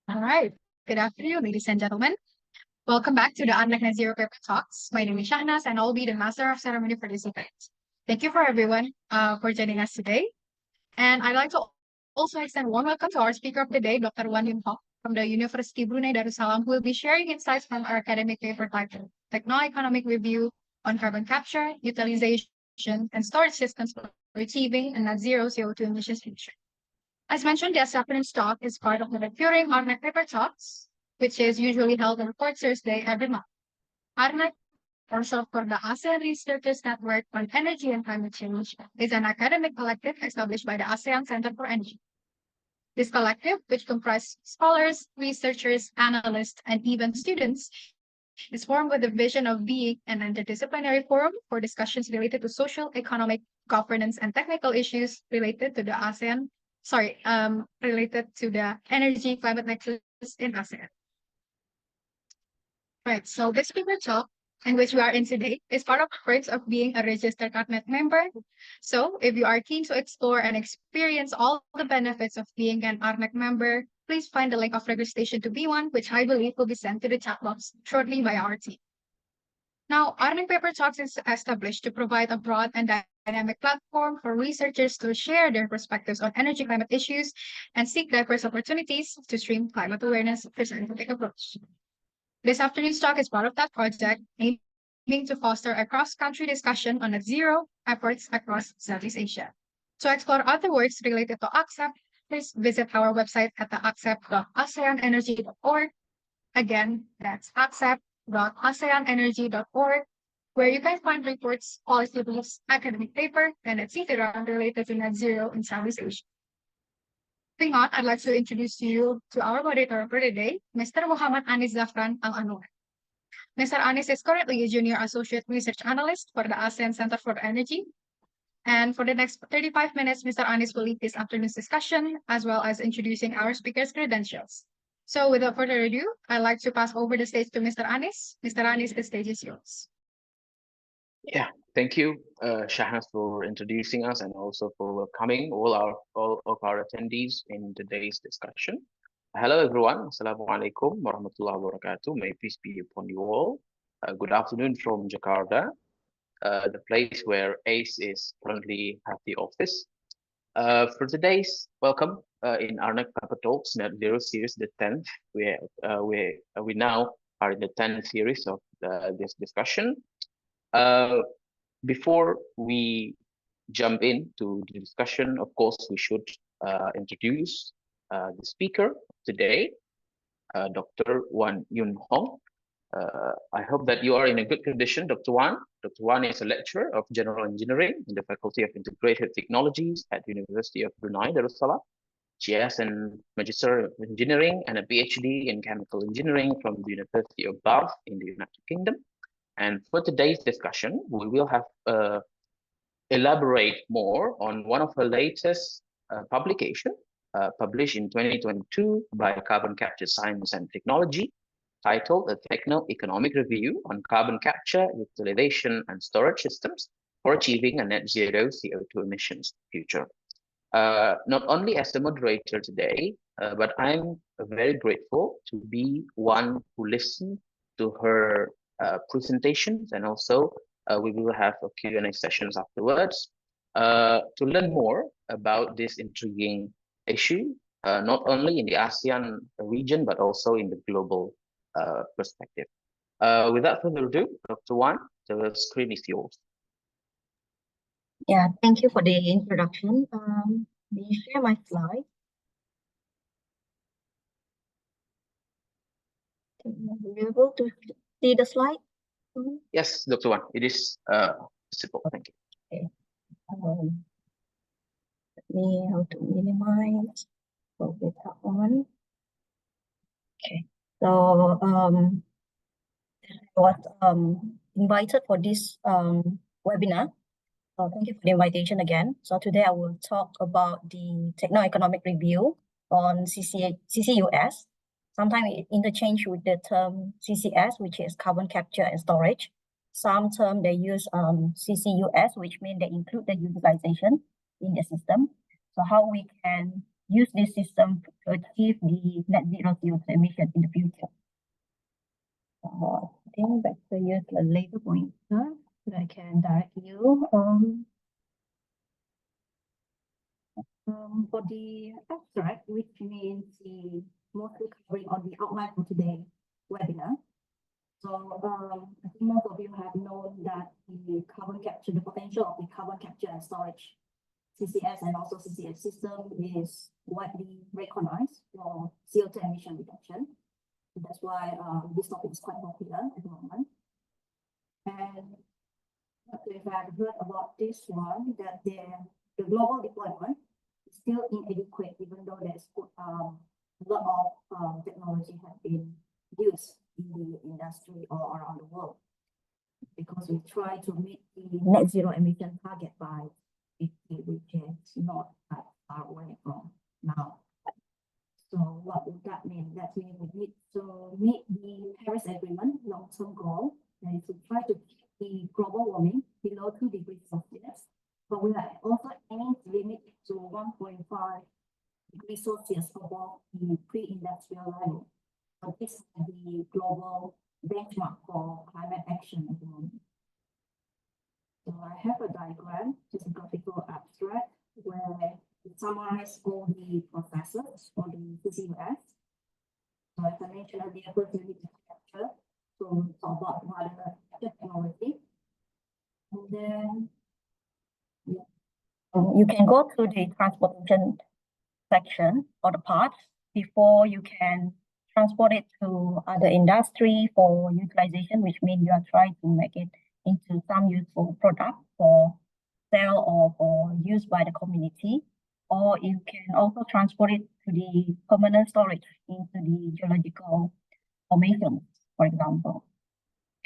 All right. Good afternoon, ladies and gentlemen. Welcome back to the ARNECC Net Zero Paper Talks. My name is Shahnas, and I'll be the Master of Ceremony for this event. Thank you for everyone for joining us today. And I'd like to also extend a warm welcome to our speaker of the day, Dr. Wan Yun Hong from the Universiti Brunei Darussalam, who will be sharing insights from our academic paper titled Techno-Economic Review on Carbon Capture, Utilization, and Storage Systems for Achieving a Net Zero CO2 Emissions Future. As mentioned, the afternoon talk is part of the recurring ARNECC Paper Talks, which is usually held on the fourth Thursday every month. ARNECC, or short for the ASEAN Researchers Network on Energy and Climate Change, is an academic collective established by the ASEAN Center for Energy. This collective, which comprises scholars, researchers, analysts, and even students, is formed with the vision of being an interdisciplinary forum for discussions related to social, economic, governance, and technical issues related to the related to the energy climate nexus in ASEAN. Right, so this paper talk in which we are in today is part of the perks of being a registered ARNECC member. So if you are keen to explore and experience all the benefits of being an ARNECC member, please find the link of registration to be one, which I believe will be sent to the chat box shortly by our team. Now, ARNECC Paper Talks is established to provide a broad and dynamic platform for researchers to share their perspectives on energy climate issues and seek diverse opportunities to stream climate awareness through scientific approach. This afternoon's talk is part of that project, aiming to foster a cross-country discussion on net zero efforts across Southeast Asia. To explore other works related to ASEAN, please visit our website at the accept.aseanenergy.org. Again, that's accept.aseanenergy.org, where you can find reports, policy briefs, academic paper, and etc. related to net zero in Southeast Asia. Moving on, I'd like to introduce you to our moderator for today, Mr. Muhammad Anis Zafran Al-Anwar. Mr. Anis is currently a Junior Associate Research Analyst for the ASEAN Center for Energy. And for the next 35 minutes, Mr. Anis will lead this afternoon's discussion, as well as introducing our speaker's credentials. So without further ado, I'd like to pass over the stage to Mr. Anis. Mr. Anis, the stage is yours. Yeah, thank you, Shahnas, for introducing us and also for welcoming all of our attendees in today's discussion. Hello, everyone. Assalamualaikum warahmatullahi wabarakatuh. May peace be upon you all. Good afternoon from Jakarta, the place where ACE is currently at the office. For today's welcome in ARNECC Paper Talks Net Zero Series, the 10th, we now are in the 10th series of this discussion. Before we jump into the discussion, of course, we should introduce the speaker today, Dr. Wan Yun Hong. I hope that you are in a good condition, Dr. Wan. Dr. Wan is a lecturer of General Engineering in the Faculty of Integrated Technologies at the University of Brunei Darussalam. She has a Magister of Engineering and a PhD in Chemical Engineering from the University of Bath in the United Kingdom. And for today's discussion, we will have elaborate more on one of her latest publication published in 2022 by Carbon Capture Science and Technology, titled A Techno-Economic Review on Carbon Capture, Utilization, and Storage Systems for Achieving a Net Zero CO2 Emissions Future. Not only as the moderator today, but I'm very grateful to be one who listened to her presentations, and also we will have a Q&A sessions afterwards to learn more about this intriguing issue, not only in the ASEAN region, but also in the global perspective. Without further ado, Dr. Wan, the screen is yours. Yeah, thank you for the introduction. May you share my slide? Are you able to see the slide? Yes, Dr. Wan, it is visible. Thank you. Okay. Let me how to minimize. So with that one. Okay. So I was invited for this webinar. So thank you for the invitation again. So today I will talk about the Techno-Economic Review on CCUS. Sometimes it interchange with the term CCS, which is carbon capture and storage. Some term they use CCUS, which means they include the utilization in the system. So how we can use this system to achieve the net zero CO2 emission in the future. I think that's to use a later pointer that I can direct you. For the abstract, which means the mostly covering on the outline for today's webinar. So I think most of you have known that the carbon capture, the potential of the carbon capture and storage CCS and also CCS system is widely recognized for CO2 emission reduction. So that's why this topic is quite popular at the moment. And if you have heard about this one, that the global deployment is still inadequate, even though there's a lot of technology have been used in the industry or around the world, because we try to meet the net zero emission target by 50, which is not that far away from now. So what would that mean? That means we need to meet the Paris Agreement long-term goal, and to try to keep the global warming below 2 degrees Celsius. But we are also aiming to limit it to 1.5 degrees Celsius above the pre-industrial level. So this is the global benchmark for climate action at the moment. So I have a diagram, just a graphical abstract, where it summarizes all the processes for the CCUS. So as I mentioned earlier, first we need to capture to talk about what the technology. And then you can go through the transportation section or the part before you can transport it to other industry for utilization, which means you are trying to make it into some useful product for sale or for use by the community. Or you can also transport it to the permanent storage into the geological formations, for example.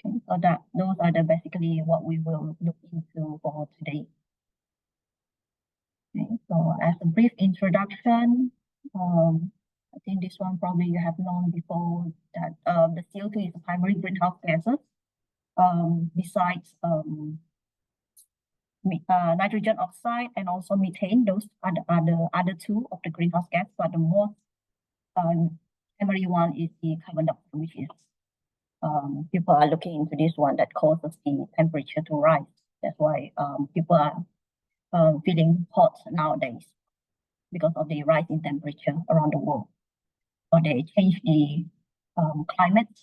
Okay, so those are basically what we will look into for today. Okay, so as a brief introduction, I think this one probably you have known before that the CO2 is a primary greenhouse gases. Besides nitrogen oxide and also methane, those are the other two of the greenhouse gas, but the most primary one is the carbon dioxide, which is people are looking into this one that causes the temperature to rise. That's why people are feeling hot nowadays because of the rise in temperature around the world. So they change the climate.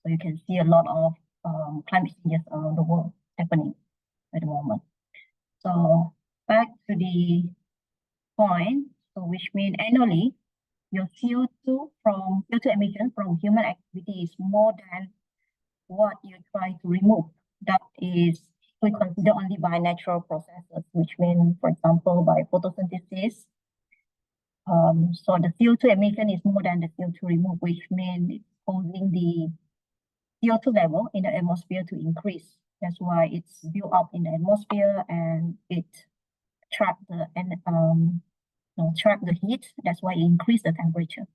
So you can see a lot of climate changes around the world happening at the moment. So back to the point, so which means annually, your CO2 emission from human activity is more than what you try to remove. That is, we consider only by natural processes, which means, for example, by photosynthesis. So the CO2 emission is more than the CO2 removed, which means it's causing the CO2 level in the atmosphere to increase. That's why it's built up in the atmosphere and it trap the heat. That's why it increases the temperature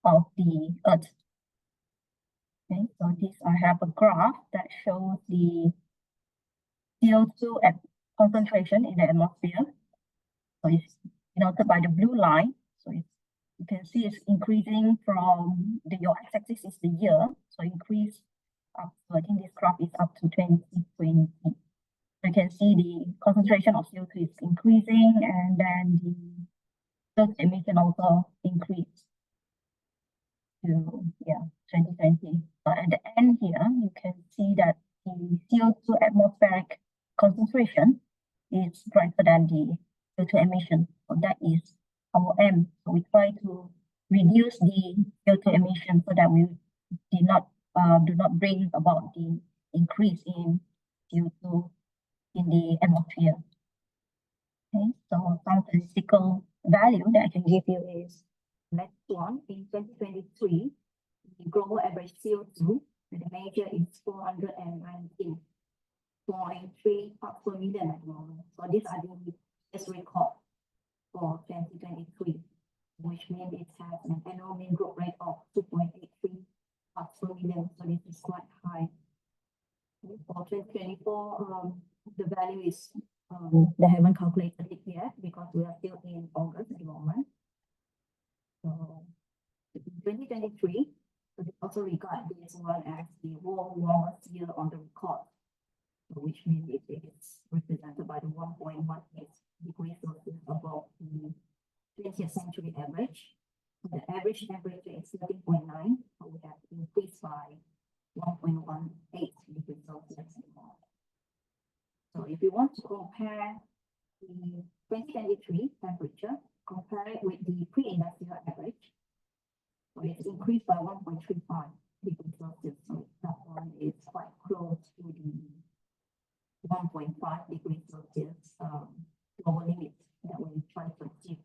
of the Earth. Okay, so this I have a graph that shows the CO2 at concentration in the atmosphere. So it's denoted by the blue line. So you can see it's increasing from your x-axis is the year. So increase up. So I think this graph is up to 2020. So you can see the concentration of CO2 is increasing, and then the CO2 emission also increased to 2020. But at the end here, you can see that the CO2 atmospheric concentration is greater than the CO2 emission. So that is our aim. So we try to reduce the CO2 emission so that we do not bring about the increase in CO2 in the atmosphere. Okay, so some statistical value that I can give you is next one. In 2023, the global average CO2, the measure is 419.3 parts per million at the moment. So these are the best record for 2023, which means it has an annual mean growth rate of 2.83 parts per million. So this is quite high. For 2024, the value is they haven't calculated it yet because we are still in August at the moment. 2023, so they also regard this one as the world warmest year on the record, which means it is represented by the 1.18 degrees Celsius above the 20th century average. The average temperature is 13.9, so we have increased by 1.18 degrees Celsius more. So if you want to compare the 2023 temperature, compare it with the pre-industrial average, so it's increased by 1.35 degrees Celsius. So that one is quite close to the 1.5 degrees Celsius global limit that we try to achieve.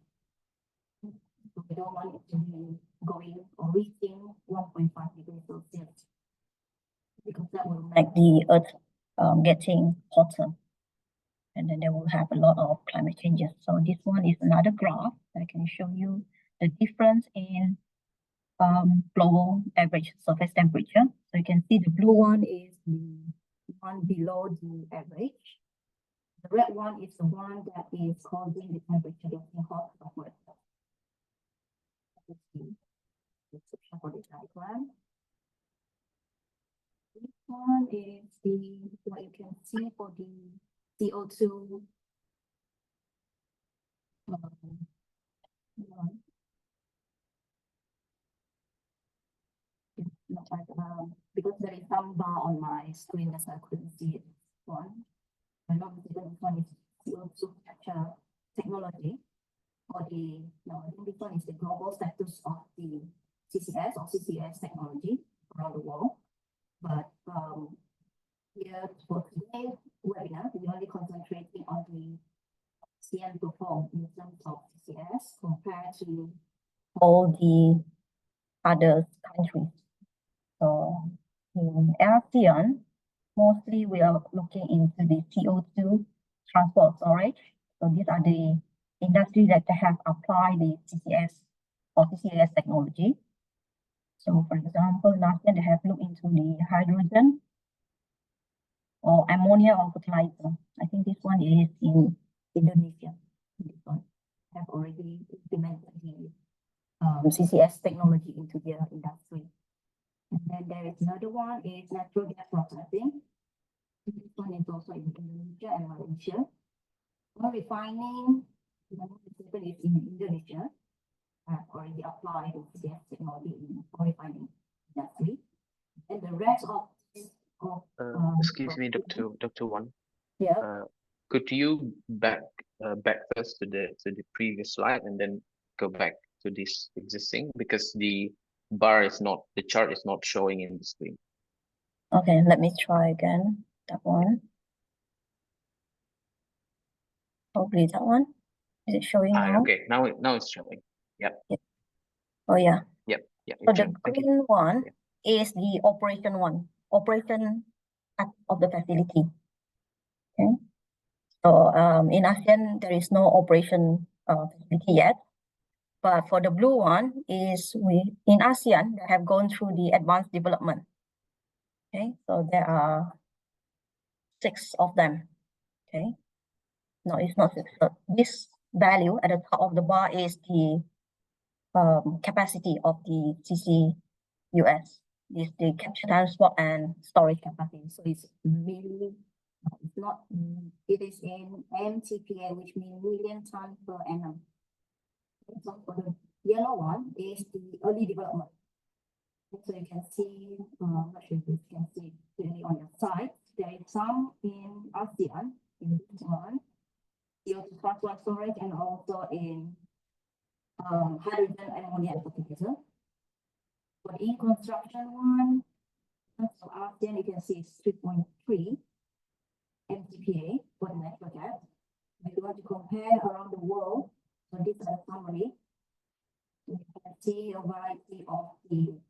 So we don't want it to be going or reaching 1.5 degrees Celsius, because that will make the Earth getting hotter, and then they will have a lot of climate changes. So this one is another graph that can show you the difference in global average surface temperature. So you can see the blue one is the one below the average. The red one is the one that is causing the temperature getting hot upwards. For the diagram. This one is what you can see for the CO2 because there is some bar on my screen that I couldn't see it. And obviously this one is CO2 capture technology, or I think this one is the global status of the CCS or CCS technology around the world. But here for today's webinar, we're only concentrating on the ASEAN perform in terms of CCS compared to all the other countries. So in ASEAN, mostly we are looking into the CO2 transport storage. So these are the industries that have applied the CCS or CCS technology. So for example, last year they have looked into the hydrogen or ammonia or fertilizer. I think this one is in Indonesia. This one have already implemented the CCS technology into their industry. And then there is another one is natural gas processing. This one is also in Indonesia and Malaysia. Oil refining, is in Indonesia. Have already applied the CCS technology in oil refining industry. And the rest of excuse me, Dr. Wan. Yeah. Could you back first to the previous slide and then go back to this existing, because the chart is not showing in the screen. Okay, let me try again. That one. Hopefully that one. Is it showing now? Okay, now it's showing. Yep. Oh yeah. Yep. So the green one is the operation one. Operation of the facility. Okay. So in ASEAN there is no operation facility yet. But for the blue one is in ASEAN that have gone through the advanced development. Okay, so there are 6 of them. Okay, no, it's not 6. So this value at the top of the bar is the capacity of the CCUS. Is the capture, transport, and storage capacity. So it's really, it's not. It is in MTPA, which means million tons per annum. So for the yellow one is the early development. So you can see, I'm not sure if you can see clearly on your side, there is some in ASEAN, in this one, CO2 transport storage, and also in hydrogen and ammonia and fertilizer. For the in-construction one, so ASEAN, you can see it's 3.3 MTPA for the natural gas. If you want to compare around the world, so this is a summary. You can see a variety of the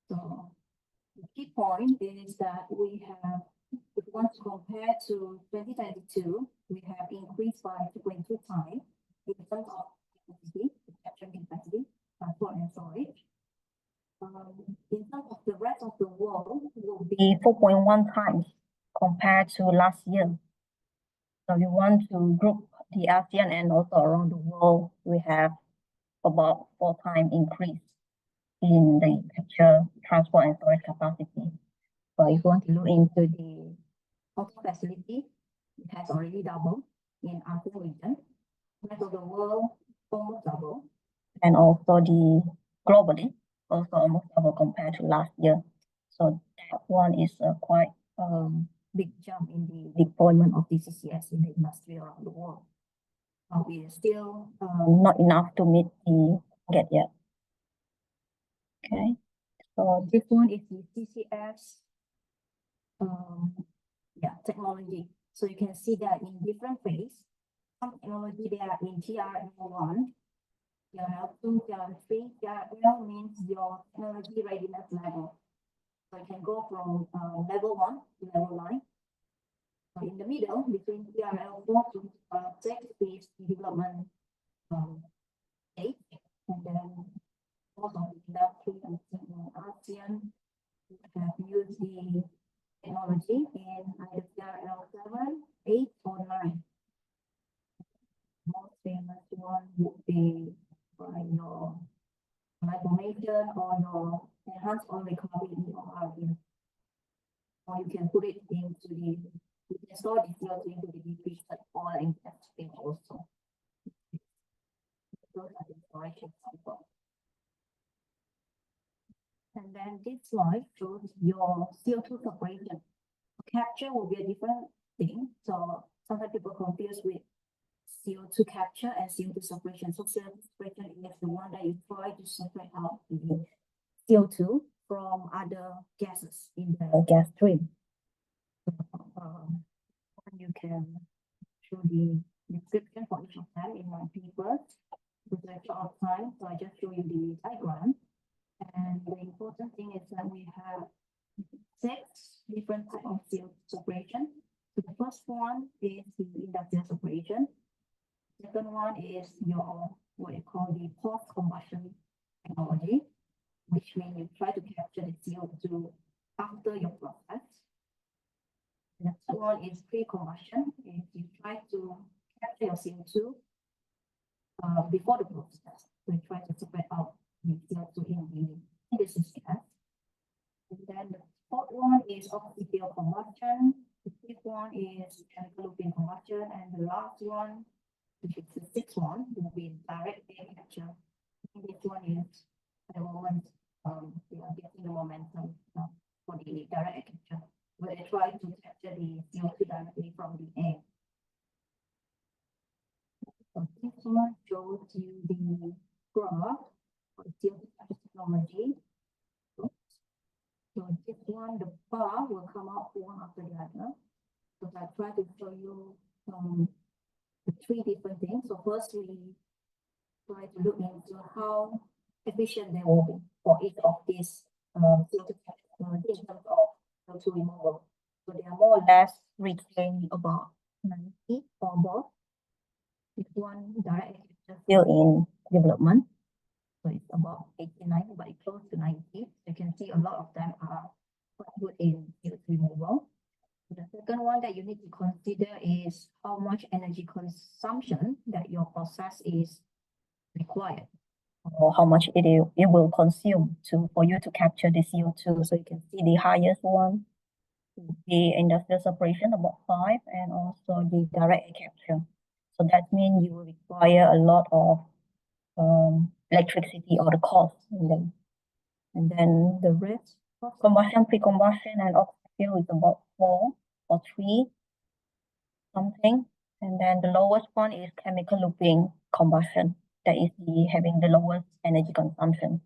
so the key point is that we have, if you want to compare to 2022, we have increased by 2.2 times in terms of capacity, the capture capacity, transport and storage. In terms of the rest of the world, it will be 4.1 times compared to last year. So we want to group the ASEAN and also around the world, we have about 4 times increase in the capture, transport, and storage capacity. So if you want to look into the auto facility, it has already doubled in ASEAN region. Rest of the world almost double, and also the globally also almost double compared to last year. So that one is a quite big jump in the deployment of the CCS in the industry around the world. We are still not enough to meet the target yet. Okay, so this one is the CCS technology. So you can see that in different phase, some technology they are in TRL1, TRL2, TRL3. TRL means your technology readiness level. So you can go from level 1 to level 9. So in the middle, between TRL4 to 6 is the development stage. And then most of the industry and ASEAN have used the technology in either TRL7, 8, or 9. Most famous one would be by your formation or your enhanced oil recovery EOR. Or you can put it into the, you can store the CO2 into the decreased oil and gas stage also. Those are the storage examples. And then this slide shows your CO2 separation. Capture will be a different thing. So sometimes people confuse with CO2 capture and CO2 separation. So CO2 separation is the one that you try to separate out the CO2 from other gases in the gas stream. You can show the description for each of them in my paper. With a short time, so I just show you the diagram. And the important thing is that we have 6 different types of CO2 separation. So the first one is the industrial separation. Second one is your what you call the post-combustion technology, which means you try to capture the CO2 after your process. The next one is pre-combustion. If you try to capture your CO2 before the process, we try to separate out the CO2 in the synthesis gas. And then the fourth one is oxy-fuel combustion. The fifth one is chemical looping combustion, and the last one, which is the sixth one, will be direct air capture. And this one is at the moment we are getting the momentum for the direct air capture, where they try to capture the CO2 directly from the air. So this one shows you the graph for the CO2 capture technology. So this one, the bar will come out one after the other. So I try to show you the 3 different things. So first we try to look into how efficient they will be for each of these CO2 capture technology in terms of CO2 removal. So they are more or less reaching about 90 or above. This one direct capture still in development. So it's about 89, but it's close to 90. You can see a lot of them are quite good in CO2 removal. The second one that you need to consider is how much energy consumption that your process is required, or how much it will consume for you to capture the CO2. So you can see the highest one, the industrial separation, about 5, and also the direct air capture. So that means you will require a lot of electricity or the cost in them. And then the rest, combustion, pre-combustion, and oxy-fuel is about 4 or 3 something. And then the lowest one is chemical looping combustion. That is having the lowest energy consumption.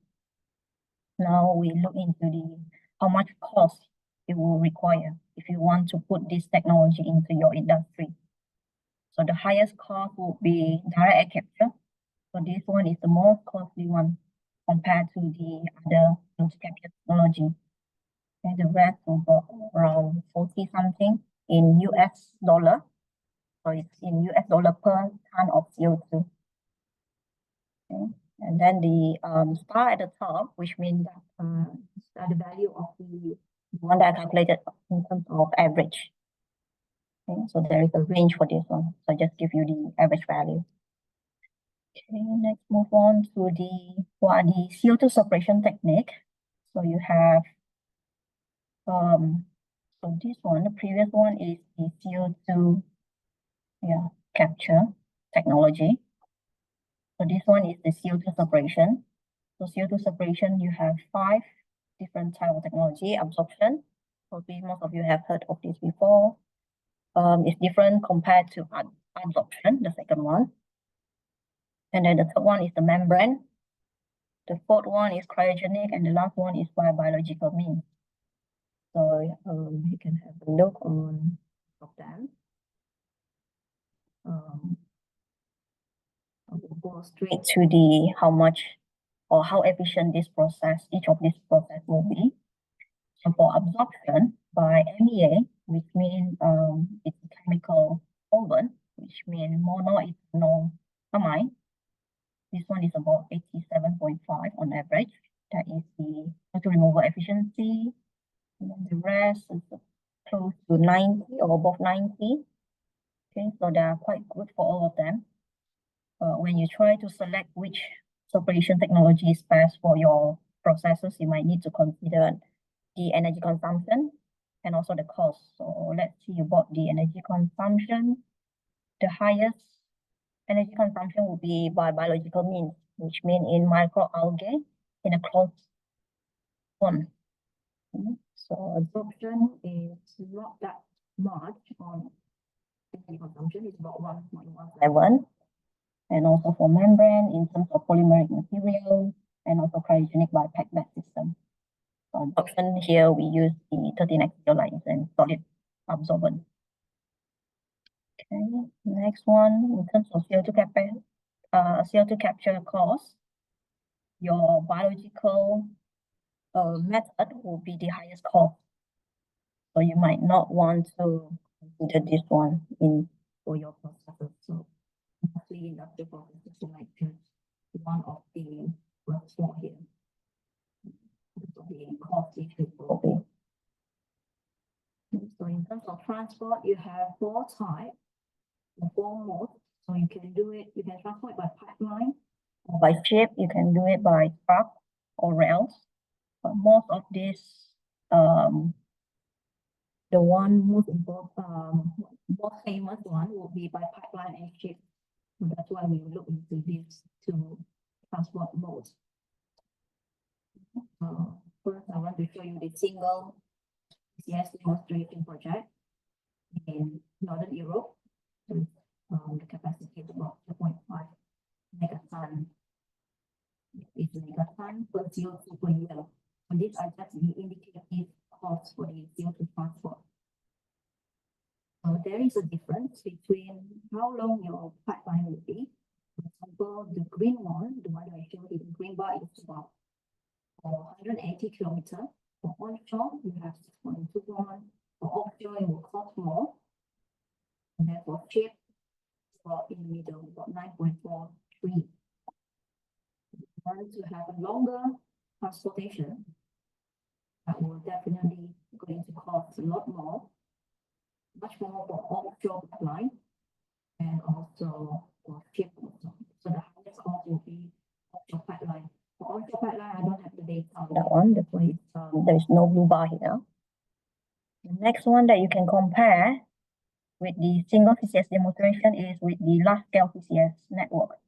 Now we look into how much cost it will require if you want to put this technology into your industry. So the highest cost will be direct air capture. So this one is the most costly one compared to the other capture technology. And the rest will go around 40 something in US dollar. So it's in US dollar per ton of CO2. Okay. And then the star at the top, which means that the value of the one that I calculated in terms of average. Okay. So there is a range for this one. So I just give you the average value. Okay, let's move on to the CO2 separation technique. So you have so this one, the previous one is the CO2 capture technology. So this one is the CO2 separation. So CO2 separation, you have 5 different type of technology. Absorption, probably most of you have heard of this before. It's different compared to adsorption, the second one. And then the third one is the membrane. The fourth one is cryogenic, and the last one is by biological means. So you can have a look on of them. I will go straight to the how much or how efficient this process, each of these process will be. So for absorption by MEA, which means it's a chemical solvent, which means monoethanolamine. This one is about 87.5 on average. That is the total removal efficiency. And then the rest is close to 90 or above 90. Okay, so they are quite good for all of them. When you try to select which separation technology is best for your processes, you might need to consider the energy consumption and also the cost. So let's see about the energy consumption. The highest energy consumption will be by biological means, which means in microalgae in a closed one. So absorption is not that much on energy consumption, it's about 1.17. And also for membrane in terms of polymeric material and also cryogenic by packed bed system. So absorption here we use the 13x lines and solid absorbent. Okay, next one in terms of CO2 capture cost, your biological method will be the highest cost. So you might not want to consider this one in for your processes. So mostly industrial processes, you might choose one of the first four here. So the cost issue will be. So in terms of transport, you have 4 types, 4 modes. So you can do it, you can transport by pipeline or by ship, you can do it by truck or rails. But most of this, the one most important, most famous one will be by pipeline and ship. So that's why we look into these 2 transport modes. First, I want to show you the single CCS demonstration project in Northern Europe. So, the capacity is about 2.5 megaton. It's megaton per CO2 per year. And these are just the indicative costs for the CO2 transport. So there is a difference between how long your pipeline will be. For example, the green one, the one that I showed you, the green bar is about 180 kilometers. For onshore, you have 6.21. For offshore, it will cost more. And then for ship, about in the middle, about 9.43. If you want to have a longer transportation, that will definitely going to cost a lot more, much more for offshore pipeline and also for ship also. So the highest cost will be offshore pipeline. For onshore pipeline, I don't have the data on that one. That's why there is no blue bar here. The next one that you can compare with the single CCS demonstration is with the large-scale CCS network.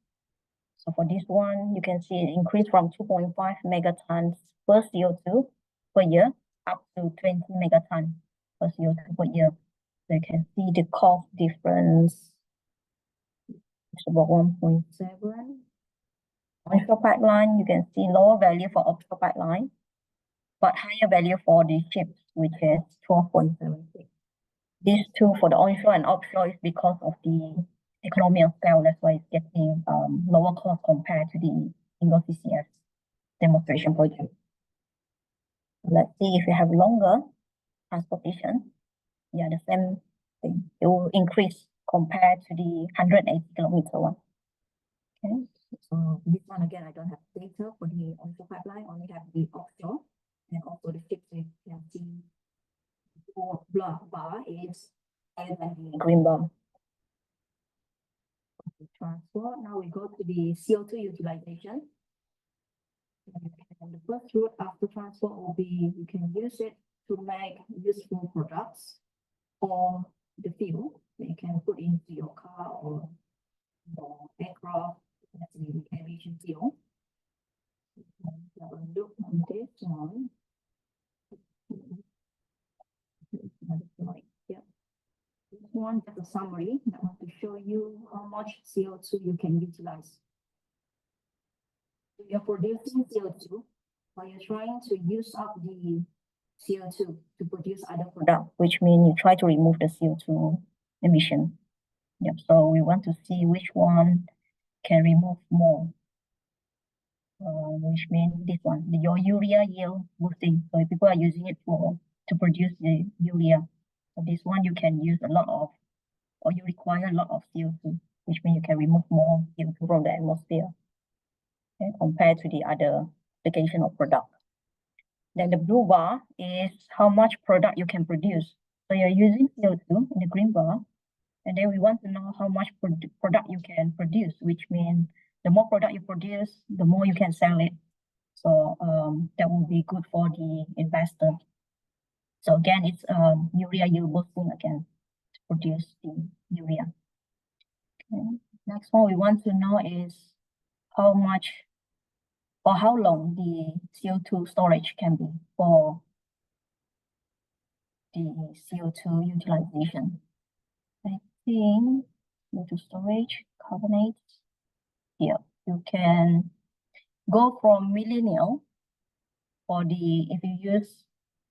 So for this one, you can see it increased from 2.5 megatons per CO2 per year up to 20 megatons per CO2 per year. So you can see the cost difference. It's about 1.7. Onshore pipeline, you can see lower value for offshore pipeline, but higher value for the ships, which is 12.76. These 2 for the onshore and offshore is because of the economy of scale. That's why it's getting lower cost compared to the single CCS demonstration project. Let's see if you have longer transportation. Yeah, the same thing. It will increase compared to the 180 kilometer one. Okay, so this one again, I don't have data for the onshore pipeline, only have the offshore and also the ships. You can see the black bar is higher than the green bar. transport. Now we go to the CO2 utilization. And the first route after transport will be you can use it to make useful products or the fuel that you can put into your car or aircraft. That's the aviation fuel. Have a look on this one. Yeah. This one, just a summary. I want to show you how much CO2 you can utilize. So you're producing CO2, but you're trying to use up the CO2 to produce other products, which means you try to remove the CO2 emission. Yep. So we want to see which one can remove more. Which means this one, your urea yield boosting. So if people are using it to produce the urea, so this one you can use a lot of, or you require a lot of CO2, which means you can remove more CO2 from the atmosphere, okay, compared to the other application of product. Then the blue bar is how much product you can produce. So you're using CO2 in the green bar, and then we want to know how much product you can produce, which means the more product you produce, the more you can sell it. So that will be good for the investor. So again, it's urea yield boosting again to produce the urea. Okay. Next one we want to know is how much or how long the CO2 storage can be for the CO2 utilization. I think CO2 storage, carbonates. Here, you can go from millennial for the, if you use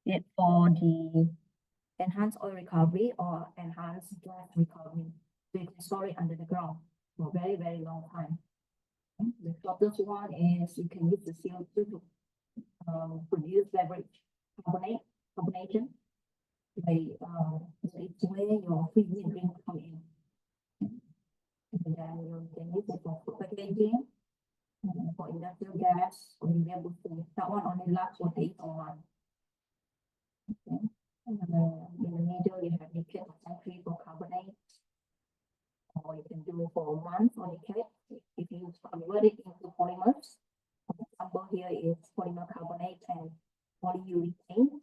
it for the enhanced oil recovery or enhanced gas recovery. So you can store it under the ground for a very, very long time. The shortest one is you can use the CO2 to produce beverage carbonation. It's where your fizzy drink come in. And then you can use it for food packaging, for industrial gas, or renewable food. That one only lasts for days or months. Okay. And in the middle, you have decade or century for carbonate, or you can do for a month or decade. If you convert it into polymers, for example, here is polymer carbonate and polyurethane.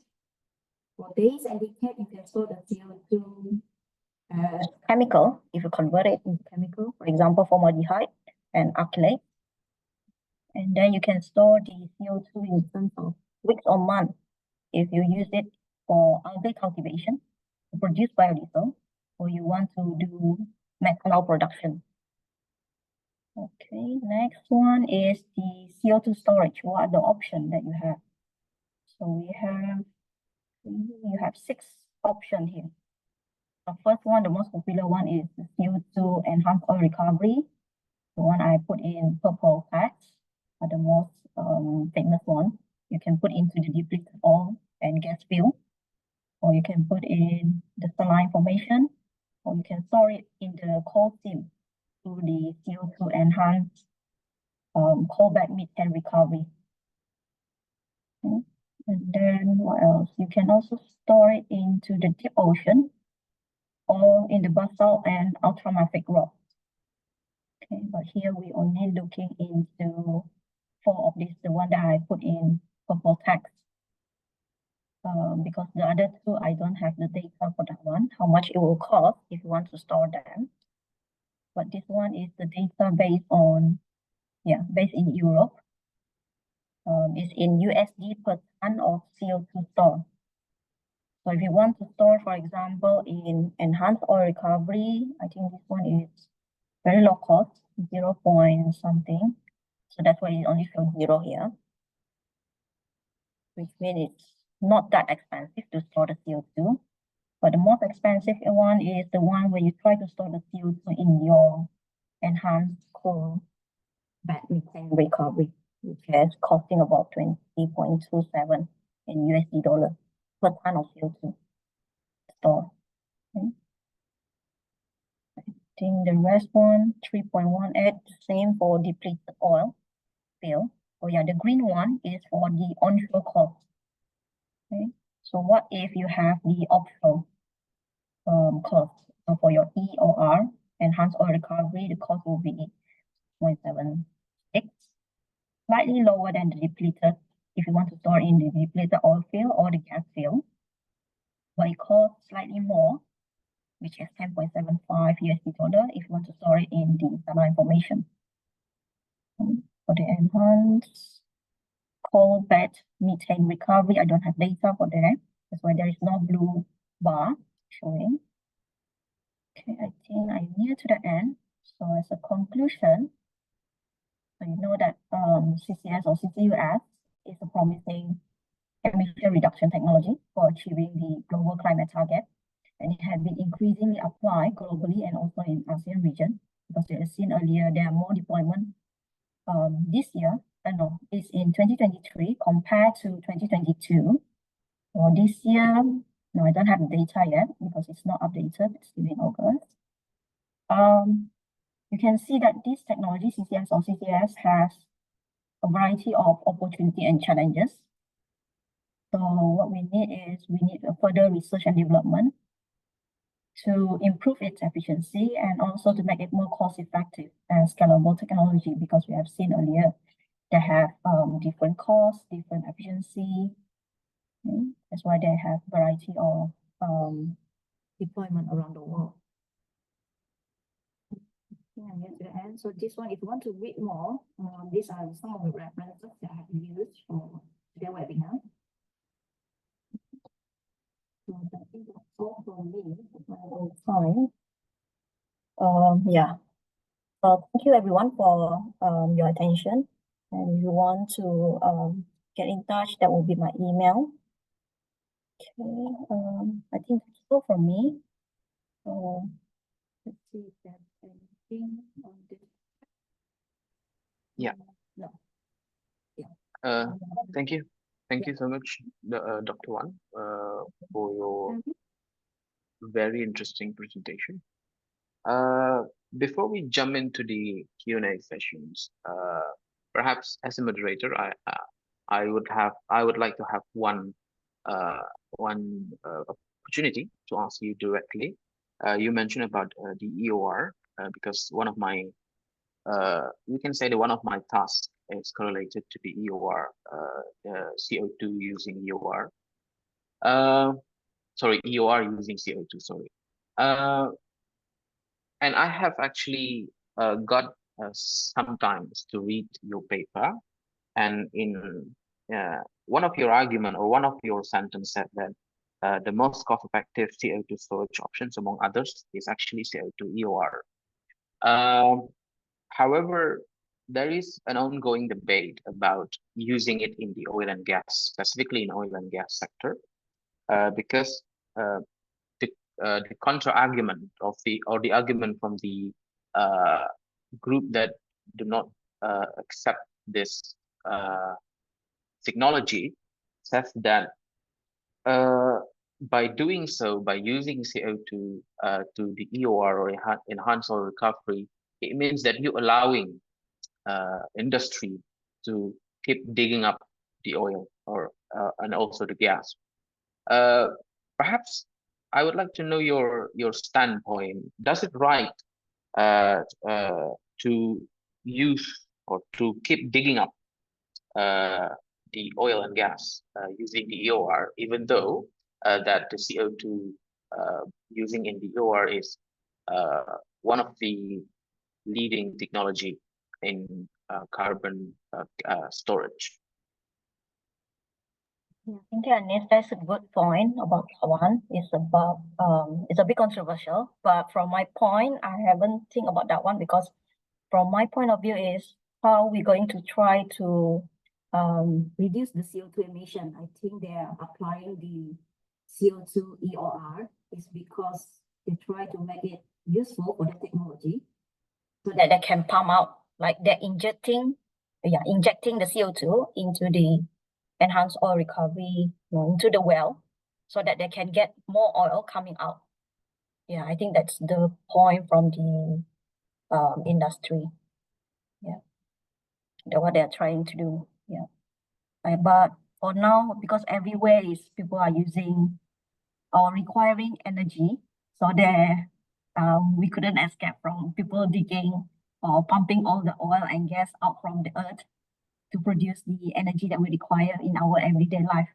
For days and decade, you can store the CO2 as chemical. If you convert it into chemical, for example, formaldehyde and acrylate, and then you can store the CO2 in terms of weeks or months. If you use it for algae cultivation to produce biodiesel, or you want to do methanol production. Okay, next one is the CO2 storage. What are the options that you have? So you have 6 options here. The first one, the most popular one, is the CO2 enhanced oil recovery. The one I put in purple text are the most famous one. You can put into the depleted oil and gas field, or you can put in the saline formation, or you can store it in the coal seam through the CO2 enhanced coal bed methane recovery. Okay. And then what else? You can also store it into the deep ocean or in the basalt and ultramafic rocks. Okay, but here we only looking into 4 of these, the one that I put in purple text. Because the other 2, I don't have the data for that one, how much it will cost if you want to store them. But this one is the data based on, based in Europe. It's in USD per ton of CO2 store. So if you want to store, for example, in enhanced oil recovery, I think this one is very low cost, 0 point something. So that's why it only shows 0 here, which means it's not that expensive to store the CO2. But the most expensive one is the one where you try to store the CO2 in your enhanced coal bed methane recovery, which is costing about 20.27 in USD dollar per ton of CO2 store. Okay. I think the rest one, 3.18, same for depleted oil field. Oh yeah, the green one is for the onshore cost. Okay, so what if you have the offshore cost? So for your E or R, enhanced oil recovery, the cost will be 0.76, slightly lower than the depleted, if you want to store in the depleted oil field or the gas field, but it costs slightly more, which is 10.75 USD if you want to store it in the Sabah information. For the enhanced coal bed methane recovery, I don't have data for that. That's why there is no blue bar showing. Okay, I think I'm near to the end. So as a conclusion, so you know that CCS or CCUS is a promising emission reduction technology for achieving the global climate target. And it has been increasingly applied globally and also in ASEAN region, because we have seen earlier there are more deployment this year, is in 2023 compared to 2022. For this year, no, I don't have the data yet because it's not updated, it's still in August. You can see that this technology, CCS or CCS, has a variety of opportunity and challenges. So what we need is a further research and development to improve its efficiency and also to make it more cost-effective and scalable technology, because we have seen earlier they have different costs, different efficiency. Okay? That's why they have variety of deployment around the world. I'm here to the end. So this one, if you want to read more, these are some of the references that I have used for their webinar. So I think that's all for me. Fine. Yeah. So thank you everyone for your attention. And if you want to get in touch, that will be my email. Okay. I think that's all from me. So let's see if there's anything on this. Yeah. No. Thank you. Thank you so much, Dr. Wan, for your very interesting presentation. Before we jump into the Q&A sessions, perhaps as a moderator, I would like to have one opportunity to ask you directly. You mentioned about the EOR, because one of my you can say that one of my tasks is correlated to the EOR, CO2 using EOR. Sorry, EOR using CO2. Sorry. And I have actually got sometimes to read your paper, and in one of your argument or one of your sentence said that the most cost-effective CO2 storage options, among others, is actually CO2 EOR. However, there is an ongoing debate about using it in the oil and gas, specifically in oil and gas sector, because the counter-argument or the argument from the group that do not accept this technology says that by doing so, by using CO2 to the EOR or enhanced oil recovery, it means that you're allowing industry to keep digging up the oil or and also the gas. Perhaps I would like to know your standpoint. Does it right to use or to keep digging up the oil and gas using the EOR, even though that the CO2 using in the EOR is one of the leading technology in carbon storage? Yeah, thank you, Anis. That's a good point about that one. It's about it's a bit controversial, but from my point, I haven't think about that one, because from my point of view is how we're going to try to reduce the CO2 emission. I think they are applying the CO2 EOR is because they try to make it useful for the technology so that they can pump out, like they're injecting the CO2 into the enhanced oil recovery, into the well, so that they can get more oil coming out. Yeah, I think that's the point from the industry. Yeah, that's what they're trying to do. Yeah, but for now, because everywhere is people are using or requiring energy, so we couldn't escape from people digging or pumping all the oil and gas out from the earth to produce the energy that we require in our everyday life.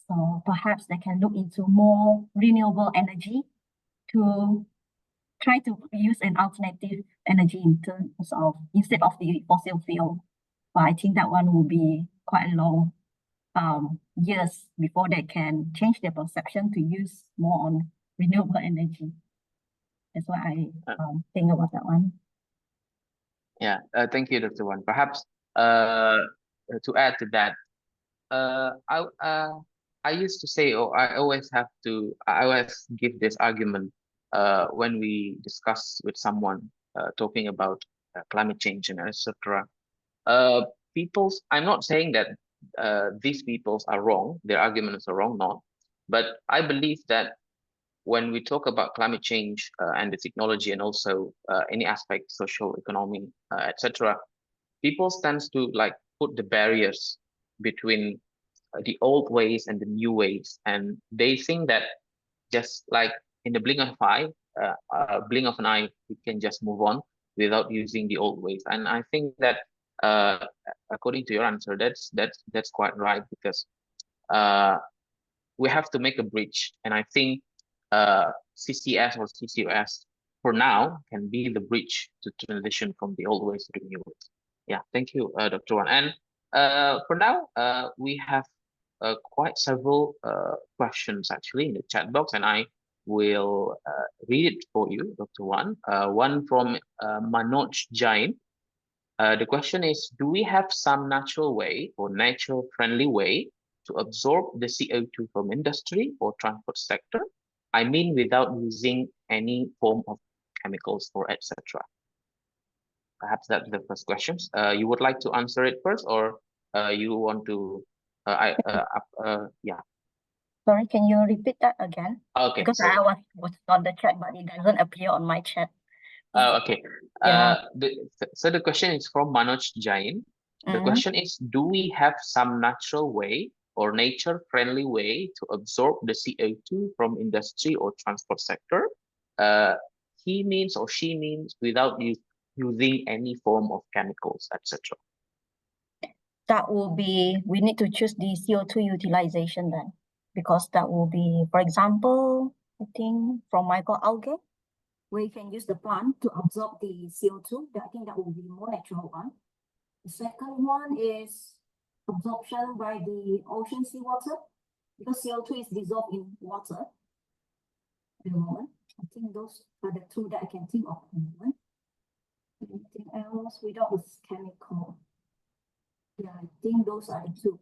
So perhaps they can look into more renewable energy to try to use an alternative energy in terms of instead of the fossil fuel. But I think that one will be quite a long years before they can change their perception to use more on renewable energy. That's what I think about that one. Yeah, thank you, Dr. Wan. Perhaps to add to that, I used to say, or I always give this argument when we discuss with someone talking about climate change and etc. I'm not saying that these peoples are wrong, their arguments are wrong, not, but I believe that when we talk about climate change and the technology and also any aspect, social, economy, etc., people tends to like put the barriers between the old ways and the new ways, and they think that just like in the blink of an eye, we can just move on without using the old ways. And I think that according to your answer, that's quite right, because we have to make a bridge, and I think CCS or CCUS for now can be the bridge to transition from the old ways to the new ways. Yeah, thank you, Dr. Wan. And for now, we have quite several questions actually in the chat box, and I will read it for you, Dr. Wan. One from Manoj Jain. The question is, do we have some natural way or nature-friendly way to absorb the CO2 from industry or transport sector? I mean, without using any form of chemicals or etc. Perhaps that's the first question. You would like to answer it first, or you want to? Yeah. Sorry, can you repeat that again? Okay. Because So, I was on the chat, but it doesn't appear on my chat. okay. Yeah. So the question is from Manoj Jain. The question is, do we have some natural way or nature-friendly way to absorb the CO2 from industry or transport sector? He means or she means without using any form of chemicals, etc. That will be, we need to choose the CO2 utilization then, because that will be, for example, I think from microalgae, where you can use the plant to absorb the CO2. I think that will be more natural one. The second one is absorption by the ocean seawater, because CO2 is dissolved in water at the moment. I think those are the two that I can think of at the moment. Anything else without this chemical? Yeah, I think those are the two.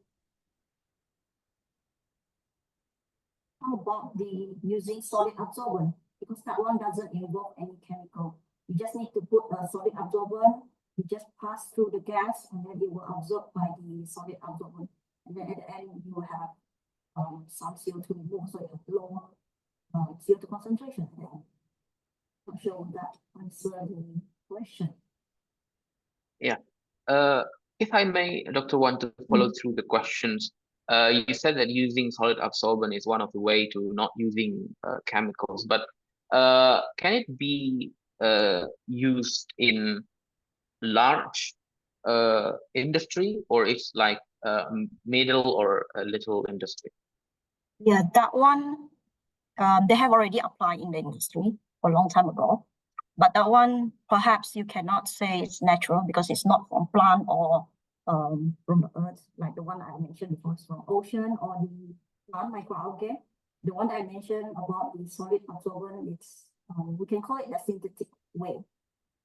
How about the using solid absorbent? Because that one doesn't involve any chemical. You just need to put a solid absorbent, you just pass through the gas, and then it will absorb by the solid absorbent. And then at the end, you will have some CO2 removed, so you have lower CO2 concentration. Not sure if that answers the question. Yeah. If I may, Dr. Wan, to follow through the questions, you said that using solid absorbent is one of the way to not using chemicals, but can it be used in large industry, or it's like middle or a little industry? Yeah, that one, they have already applied in the industry a long time ago. But that one, perhaps you cannot say it's natural because it's not from plant or from the earth, like the one that I mentioned before, it's from ocean or the plant microalgae. The one that I mentioned about the solid absorbent, it's we can call it the synthetic way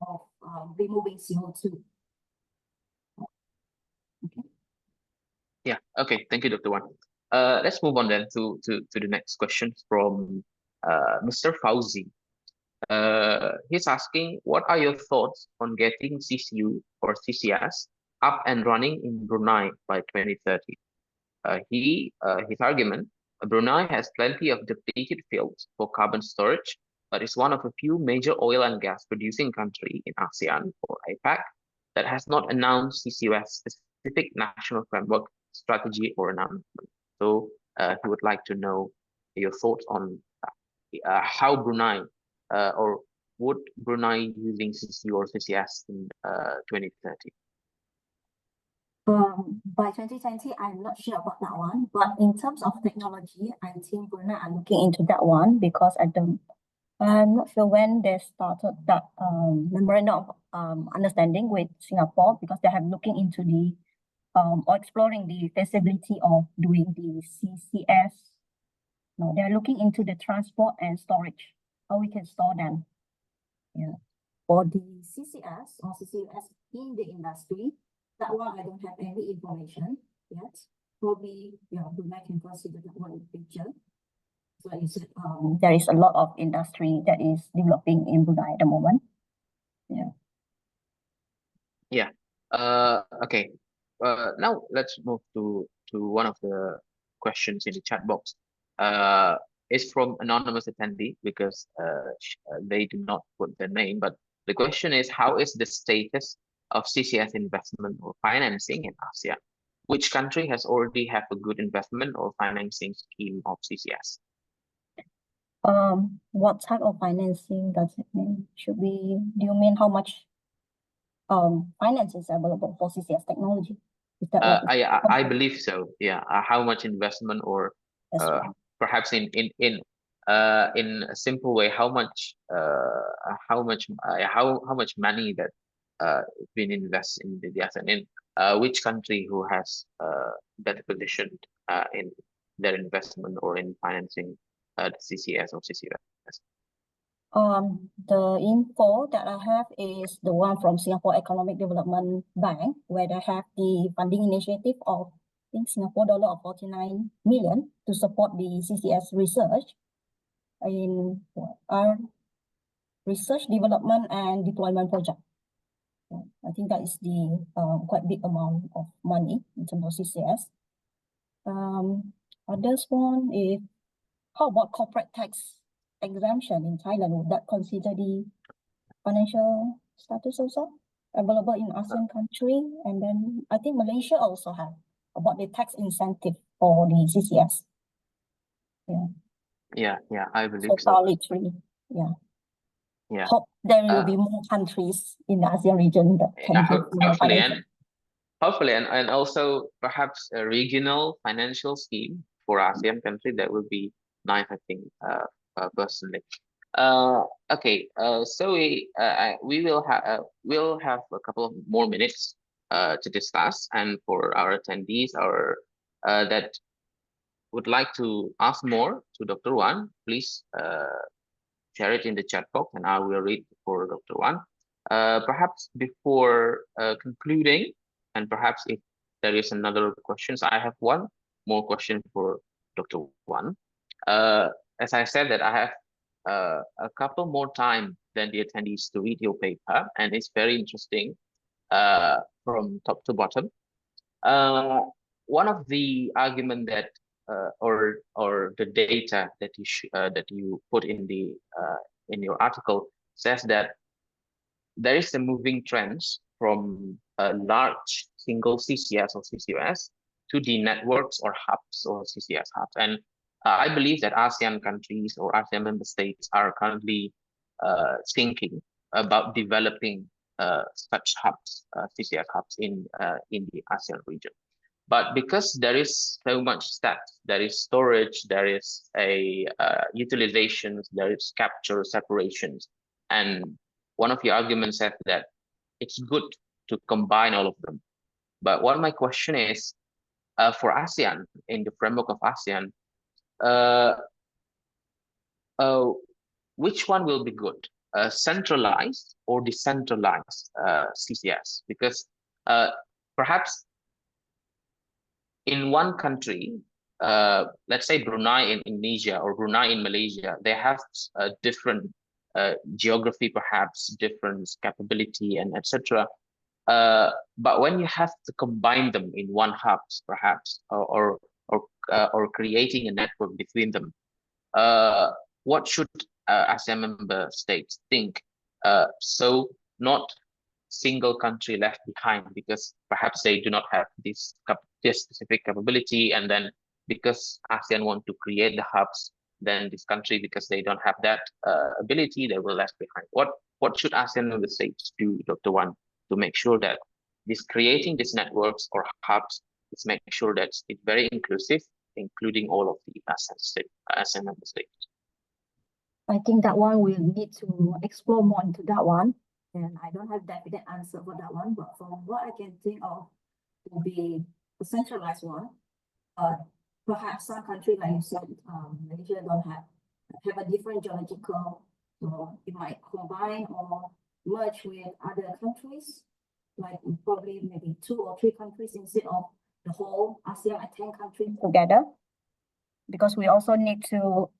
of removing CO2. Okay. Yeah. Okay. Thank you, Dr. Wan. Let's move on then to the next question from Mr. Fauzi. He's asking, what are your thoughts on getting CCU or CCS up and running in Brunei by 2030? His argument, Brunei has plenty of depleted fields for carbon storage, but is one of a few major oil and gas producing country in ASEAN or APAC that has not announced CCUS specific national framework strategy or announcement. So he would like to know your thoughts on how Brunei or would Brunei using CC or CCS in 2030? By 2020, I'm not sure about that one, but in terms of technology, I think Brunei are looking into that one because I'm not sure when they started that memorandum of understanding with Singapore, because they have looking into the or exploring the feasibility of doing the CCS. No, they're looking into the transport and storage, how we can store them. Yeah. For the CCS or CCUS in the industry, that one I don't have any information yet. Probably, Brunei can consider that one in the future. So you said there is a lot of industry that is developing in Brunei at the moment. Yeah. Yeah. Okay. Now let's move to one of the questions in the chat box. It's from anonymous attendee because they do not put their name, but the question is, how is the status of CCS investment or financing in ASEAN? Which country has already have a good investment or financing scheme of CCS? What type of financing does it mean? Do you mean how much finance is available for CCS technology? Is that what I believe so. Yeah. How much investment, or that's right. perhaps in a simple way, how much money that been invested in the ASEAN, in which country who has better positioned in their investment or in financing the CCS or CCUS? The info that I have is the one from Singapore Economic Development Bank, where they have the funding initiative of, I think, Singapore dollar of 49 million to support the CCS research in our research, development, and deployment project. I think that is the quite big amount of money in terms of CCS. Others one is, how about corporate tax exemption in Thailand? Would that consider the financial status also available in ASEAN country? And then I think Malaysia also have about the tax incentive for the CCS. Yeah, I believe So so. far, literally, yeah. Yeah. Hope there will be more countries in the ASEAN region that can give more financial. Hopefully, and also perhaps a regional financial scheme for ASEAN country, that would be nice, I think, personally. Okay, so we'll have a couple of more minutes to discuss, and for our attendees that would like to ask more to Dr. Wan, please share it in the chat box, and I will read for Dr. Wan. Perhaps before concluding, and perhaps if there is another questions, I have one more question for Dr. Wan. As I said, that I have a couple more time than the attendees to read your paper, and it's very interesting from top to bottom. One of the argument that or the data that you put in your article says that there is a moving trends from a large single CCS or CCUS to the networks or hubs or CCS hubs. And I believe that ASEAN countries or ASEAN member states are currently thinking about developing such hubs, CCS hubs in the ASEAN region. But because there is so much steps, there is storage, there is a utilizations, there is capture, separations, and one of your arguments said that it's good to combine all of them. But what my question is, for ASEAN, in the framework of ASEAN, which one will be good, centralized or decentralized CCS? Because perhaps in one country, let's say Brunei in Indonesia or Brunei in Malaysia, they have a different geography, perhaps different capability, and etc. But when you have to combine them in one hub, perhaps, or creating a network between them, what should ASEAN member states think? So not single country left behind, because perhaps they do not have this specific capability, and then because ASEAN want to create the hubs, then this country, because they don't have that ability, they will left behind. What should ASEAN member states do, Dr. Wan, to make sure that creating these networks or hubs is make sure that it's very inclusive, including all of the ASEAN member states? I think that one we'll need to explore more into that one. And I don't have definite answer for that one, but from what I can think of, will be a centralized one. Perhaps some country, like you said, Malaysia don't have a different geological, so it might combine or merge with other countries, like probably maybe 2 or 3 countries instead of the whole ASEAN and 10 countries together. Because we also need to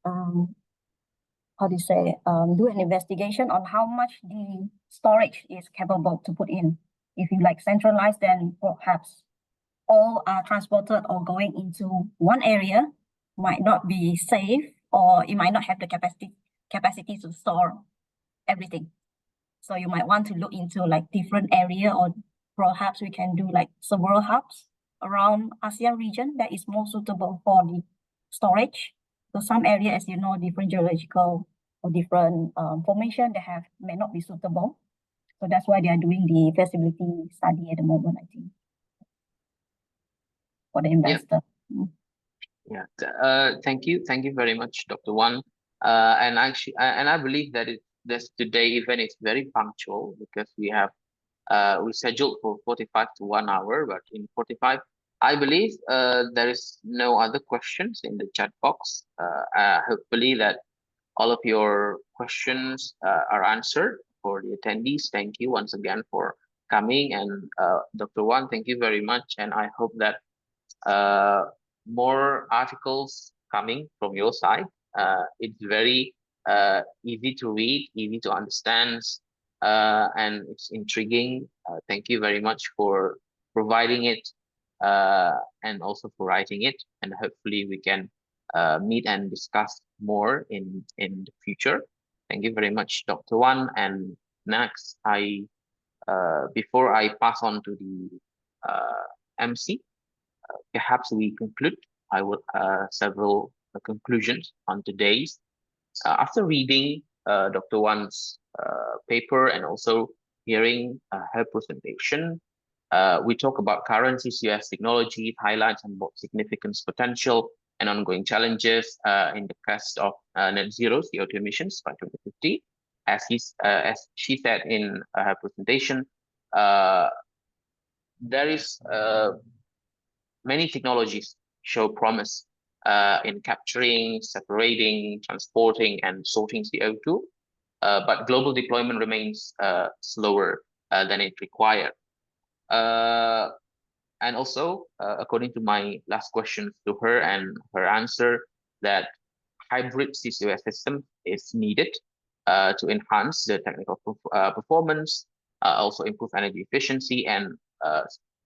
do an investigation on how much the storage is capable to put in. If you like centralize, then perhaps all are transported or going into one area might not be safe, or it might not have the capacity to store everything. So you might want to look into like different area, or perhaps we can do like several hubs around ASEAN region that is more suitable for the storage. So some area, as you know, different geological or different formation that may not be suitable. So that's why they are doing the feasibility study at the moment, I think, for the investor. Thank you very much, Dr. Wan. And I believe that this today event is very punctual, because we have we scheduled for 45 to 1 hour, but in 45, I believe there is no other questions in the chat box. Hopefully that all of your questions are answered. For the attendees, thank you once again for coming, and Dr. Wan, thank you very much, and I hope that more articles coming from your side. It's very easy to read, easy to understand, and it's intriguing. Thank you very much for providing it, and also for writing it, and hopefully we can meet and discuss more in the future. Thank you very much, Dr. Wan. And next, before I pass on to the MC, perhaps we conclude. I will several conclusions on today's. After reading Dr. Wan's paper and also hearing her presentation, we talk about current CCUS technology, highlights and both significance, potential, and ongoing challenges in the quest of net zero CO2 emissions by 2050. As she said in her presentation, there is many technologies show promise in capturing, separating, transporting, and sorting CO2, but global deployment remains slower than it required. And also, according to my last question to her and her answer, that hybrid CCUS system is needed to enhance the technical performance, also improve energy efficiency, and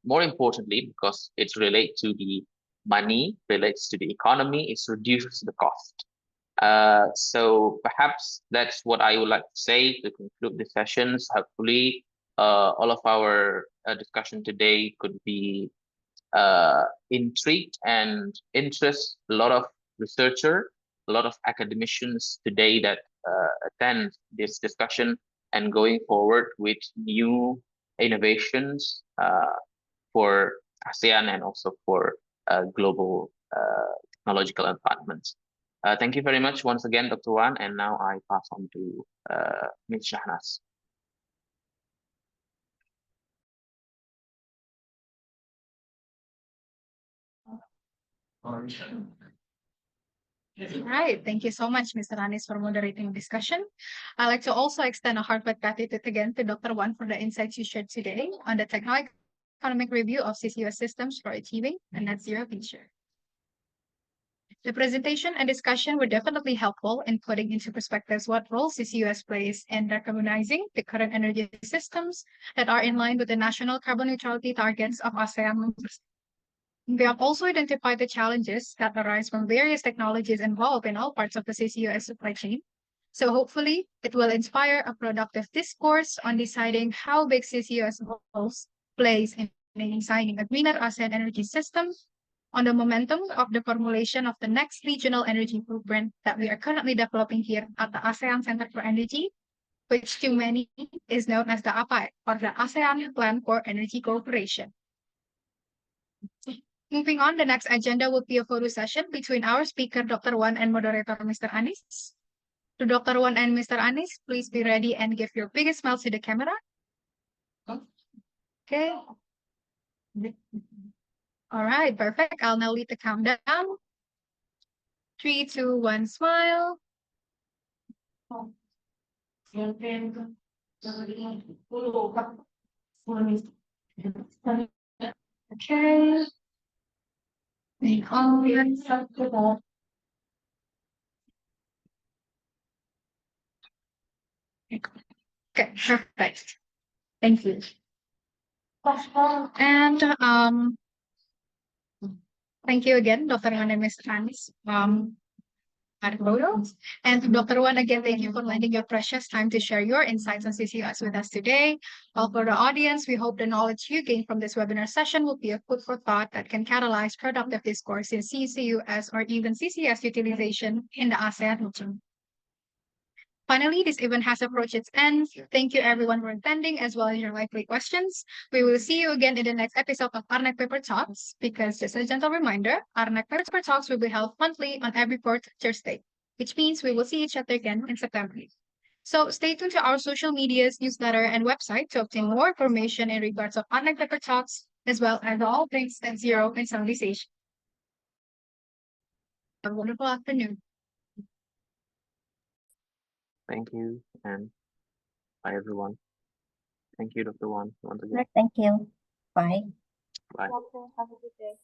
more importantly, because it's related to the money, relates to the economy, it reduces the cost. So perhaps that's what I would like to say to conclude the sessions. Hopefully, all of our discussion today could be intrigued and interest a lot of researcher, a lot of academicians today that attend this discussion, and going forward with new innovations for ASEAN and also for global technological advancements. Thank you very much once again, Dr. Wan, and now I pass on to Ms. Shahnas. Right. Thank you so much, Mr. Anis, for moderating the discussion. I'd like to also extend a heartfelt gratitude again to Dr. Wan for the insights you shared today on the Techno-Economic review of CCUS systems for achieving a net zero future. The presentation and discussion were definitely helpful in putting into perspectives what role CCUS plays in recognizing the current energy systems that are in line with the national carbon neutrality targets of ASEAN members. We have also identified the challenges that arise from various technologies involved in all parts of the CCUS supply chain. So hopefully it will inspire a productive discourse on deciding how big CCUS roles plays in designing a greener ASEAN energy system on the momentum of the formulation of the next regional energy blueprint that we are currently developing here at the ASEAN Center for Energy, which to many is known as the APAE, or the ASEAN Plan for Energy Cooperation. Moving on, the next agenda will be a photo session between our speaker, Dr. Wan, and moderator, Mr. Anis. To Dr. Wan and Mr. Anis, please be ready and give your biggest smile to the camera. Okay. All right, perfect. I'll now lead the countdown. 3, 2, 1, smile. Okay. Okay, perfect. Thank you. And thank you again, Dr. Wan and Mr. Anis. And to Dr. Wan, again, thank you for lending your precious time to share your insights on CCUS with us today. While for the audience, we hope the knowledge you gain from this webinar session will be a food for thought that can catalyze productive discourse in CCUS or even CCS utilization in the ASEAN region. Finally, this event has approached its end. Thank you everyone for attending as well as your lively questions. We will see you again in the next episode of ARNECC Paper Talks, because just a gentle reminder, ARNECC Paper Talks will be held monthly on every fourth Thursday, which means we will see each other again in September. So stay tuned to our social medias, newsletter, and website to obtain more information in regards of ARNECC Paper Talks, as well as all things net zero and Utilization. Have a wonderful afternoon. Thank you, and bye everyone. Thank you, Dr. Wan, once again. Thank you. Bye. Bye. Have a good day.